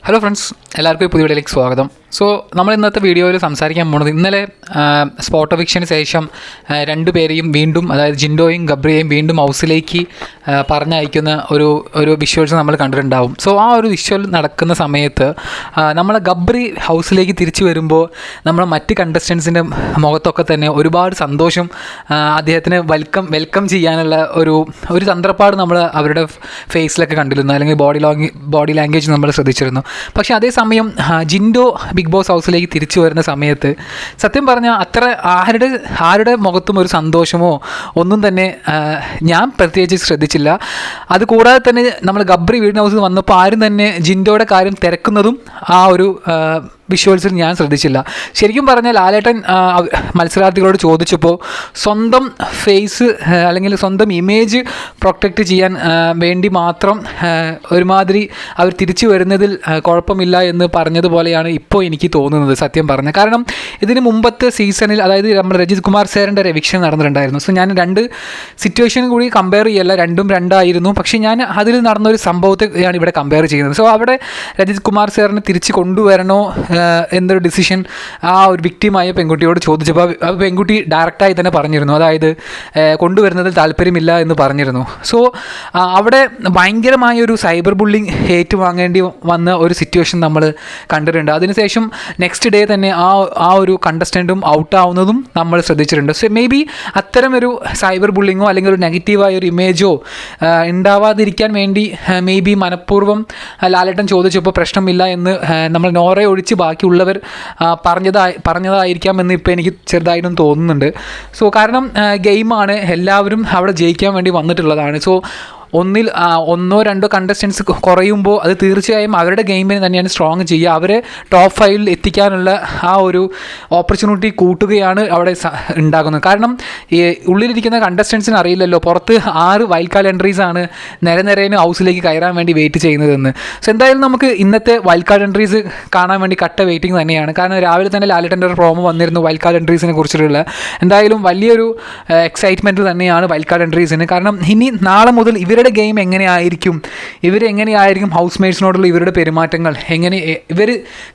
Hello friends, എല്ലാവർക്കും പുതിയ വീഡിയോയിലേക്ക് സ്വാഗതം. സോ നമ്മൾ ഇന്നത്തെ വീഡിയോയിൽ സംസാരിക്കാൻ പോകുന്നത് ഇന്നലെ സ്പോട്ട് എവിക്ഷന് ശേഷം രണ്ടുപേരെയും വീണ്ടും, അതായത് ജിൻഡോയും ഗബ്രിയെയും വീണ്ടും ഹൗസിലേക്ക് പറഞ്ഞയക്കുന്ന ഒരു വിഷ്വൽസ് നമ്മൾ കണ്ടിട്ടുണ്ടാവും. സോ ആ ഒരു വിഷ്വൽ നടക്കുന്ന സമയത്ത് നമ്മൾ ഗബ്രി ഹൗസിലേക്ക് തിരിച്ചു വരുമ്പോൾ നമ്മൾ മറ്റ് കണ്ടസ്റ്റൻസിൻ്റെ മുഖത്തൊക്കെ തന്നെ ഒരുപാട് സന്തോഷം, അദ്ദേഹത്തിന് വെൽക്കം ചെയ്യാനുള്ള ഒരു തന്ത്രപ്പാട് നമ്മൾ അവരുടെ ഫേസിലൊക്കെ കണ്ടിരുന്നു, അല്ലെങ്കിൽ ബോഡി ലാംഗ്വേജ് നമ്മൾ ശ്രദ്ധിച്ചിരുന്നു. പക്ഷേ അതേസമയം ജിൻഡോ ബിഗ് ബോസ് ഹൗസിലേക്ക് തിരിച്ചു വരുന്ന സമയത്ത് സത്യം പറഞ്ഞാൽ അത്ര ആരുടെ മുഖത്തും ഒരു സന്തോഷമോ ഒന്നും തന്നെ ഞാൻ പ്രത്യേകിച്ച് ശ്രദ്ധിച്ചില്ല. അതുകൂടാതെ തന്നെ നമ്മൾ ഗബ്രി വീടിന് ഹൗസിൽ വന്നപ്പോൾ ആരും തന്നെ ജിൻഡോയുടെ കാര്യം തിരക്കുന്നതും ആ ഒരു വിഷ്വൽസിൽ ഞാൻ ശ്രദ്ധിച്ചില്ല. ശരിക്കും പറഞ്ഞാൽ ലാലേട്ടൻ മത്സരാർത്ഥികളോട് ചോദിച്ചപ്പോൾ സ്വന്തം ഫേസ് അല്ലെങ്കിൽ സ്വന്തം ഇമേജ് പ്രൊട്ടക്റ്റ് ചെയ്യാൻ വേണ്ടി മാത്രം ഒരുമാതിരി അവർ തിരിച്ചു വരുന്നതിൽ കുഴപ്പമില്ല എന്ന് പറഞ്ഞതുപോലെയാണ് ഇപ്പോൾ എനിക്ക് തോന്നുന്നത്, സത്യം പറഞ്ഞാൽ. കാരണം ഇതിന് മുമ്പത്തെ സീസണിൽ, അതായത് നമ്മൾ രജിത് കുമാർ സാറിൻ്റെ എവിക്ഷൻ നടന്നിട്ടുണ്ടായിരുന്നു. സോ ഞാൻ രണ്ട് സിറ്റുവേഷൻ കൂടി കമ്പയർ ചെയ്യല്ല, രണ്ടും രണ്ടായിരുന്നു. പക്ഷേ ഞാൻ അതിൽ നടന്നൊരു സംഭവത്തെയാണ് ഇവിടെ കമ്പയർ ചെയ്യുന്നത്. സോ അവിടെ രജിത് കുമാർ സാറിനെ തിരിച്ച് കൊണ്ടുവരണോ എന്നൊരു ഡിസിഷൻ ആ ഒരു വിക്ടിമായ പെൺകുട്ടിയോട് ചോദിച്ചപ്പോൾ ആ പെൺകുട്ടി ഡയറക്റ്റായി തന്നെ പറഞ്ഞിരുന്നു, അതായത് കൊണ്ടുവരുന്നതിൽ താല്പര്യമില്ല എന്ന് പറഞ്ഞിരുന്നു. സോ അവിടെ ഭയങ്കരമായൊരു സൈബർ ബുള്ളിങ് ഏറ്റുവാങ്ങേണ്ടി വന്ന ഒരു സിറ്റുവേഷൻ നമ്മൾ കണ്ടിട്ടുണ്ട്. അതിനുശേഷം നെക്സ്റ്റ് ഡേ തന്നെ ആ ഒരു കണ്ടസ്റ്റൻറ്റും ഔട്ടാവുന്നതും നമ്മൾ ശ്രദ്ധിച്ചിട്ടുണ്ട്. സോ മേ ബി അത്തരമൊരു സൈബർ ബുള്ളിങ്ങോ അല്ലെങ്കിൽ ഒരു നെഗറ്റീവായ ഒരു ഇമേജോ ഉണ്ടാവാതിരിക്കാൻ വേണ്ടി മേ ബി മനഃപൂർവ്വം ലാലേട്ടൻ ചോദിച്ചപ്പോൾ പ്രശ്നമില്ല എന്ന് നമ്മൾ നോറയെ ഒഴിച്ച് ബാക്കിയുള്ളവർ പറഞ്ഞതായിരിക്കാം എന്ന് ഇപ്പോൾ എനിക്ക് ചെറുതായിട്ടും തോന്നുന്നുണ്ട്. സോ കാരണം ഗെയിമാണ്, എല്ലാവരും അവിടെ ജയിക്കാൻ വേണ്ടി വന്നിട്ടുള്ളതാണ്. സോ ഒന്നോ രണ്ടോ കണ്ടസ്റ്റൻസ് കുറയുമ്പോൾ അത് തീർച്ചയായും അവരുടെ ഗെയിമിനെ തന്നെയാണ് സ്ട്രോങ് ചെയ്യുക. അവരെ ടോപ്പ് 5 എത്തിക്കാനുള്ള ആ ഒരു ഓപ്പർച്യൂണിറ്റി കൂട്ടുകയാണ് അവിടെ ഉണ്ടാകുന്നത്. കാരണം ഈ ഉള്ളിലിരിക്കുന്ന കണ്ടസ്റ്റൻസിന് അറിയില്ലല്ലോ പുറത്ത് 6 വൈൽഡ് കാർഡ് എൻട്രീസാണ് നിരനിരേന് ഹൗസിലേക്ക് കയറാൻ വേണ്ടി വെയിറ്റ് ചെയ്യുന്നതെന്ന്. സോ എന്തായാലും നമുക്ക് ഇന്നത്തെ വൈൽഡ് കാർഡ് എൻട്രീസ് കാണാൻ വേണ്ടി കട്ട വെയിറ്റിംഗ് തന്നെയാണ്. കാരണം രാവിലെ തന്നെ ലാലേട്ടൻ്റെ ഒരു പ്രോമോ വന്നിരുന്നു വൈൽഡ് കാർഡ് എൻട്രീസിനെ കുറിച്ചിട്ടുള്ള. എന്തായാലും വലിയൊരു എക്സൈറ്റ്മെൻറ്റ് തന്നെയാണ് വൈൽഡ് കാർഡ് എൻട്രീസിന്. കാരണം ഇനി നാളെ മുതൽ ഇവരുടെ ഗെയിം എങ്ങനെയായിരിക്കും, ഇവരെങ്ങനെയായിരിക്കും ഹൗസ് മേറ്റ്സിനോടുള്ള ഇവരുടെ പെരുമാറ്റങ്ങൾ, എങ്ങനെ ഇവർ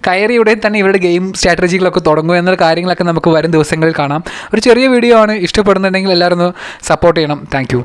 കയറിയുടെ തന്നെ ഇവരുടെ ഗെയിം സ്ട്രാറ്റജികളൊക്കെ തുടങ്ങും എന്നുള്ള കാര്യങ്ങളൊക്കെ നമുക്ക് വരും ദിവസങ്ങളിൽ കാണാം. ഒരു ചെറിയ വീഡിയോ ആണ്, ഇഷ്ടപ്പെടുന്നുണ്ടെങ്കിൽ എല്ലാവരും ഒന്ന് സപ്പോർട്ട് ചെയ്യണം. താങ്ക്